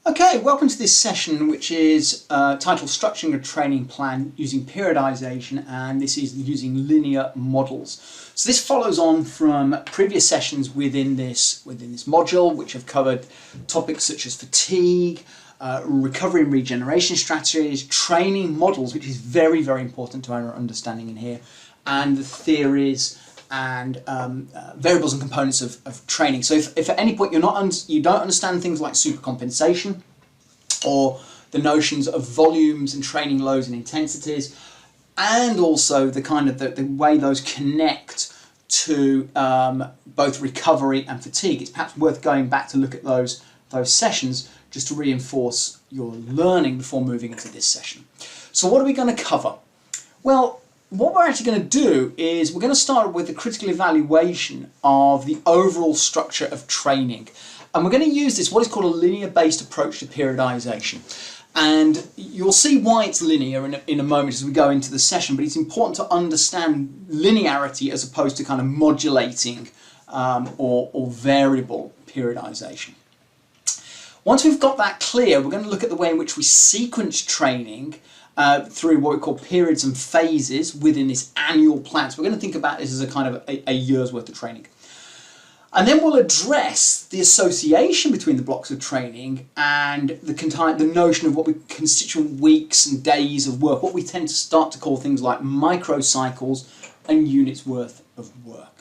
Okay, welcome to this session, which is titled Structuring a Training Plan Using Periodization, and this is using linear models. So this follows on from previous sessions within this module, which have covered topics such as fatigue, recovery and regeneration strategies, training models, which is very, very important to our understanding in here, and the theories and variables and components of training. So if at any point you don't understand things like supercompensation or the notions of volumes and training loads and intensities, and also the way those connect to both recovery and fatigue, it's perhaps worth going back to look at those sessions just to reinforce your learning before moving into this session. So what are we going to cover? Well, what we're actually going to do is we're going to start with the critical evaluation of the overall structure of training. And we're going to use this, what is called a linear-based approach to periodization. And you'll see why it's linear in a moment as we go into the session, but it's important to understand linearity as opposed to kind of modulating or variable periodization. Once we've got that clear, we're going to look at the way in which we sequence training through what we call periods and phases within this annual plan. So we're going to think about this as a kind of a year's worth of training. And then we'll address the association between the blocks of training and the notion of what we constituent weeks and days of work, what we tend to start to call things like microcycles and units worth of work.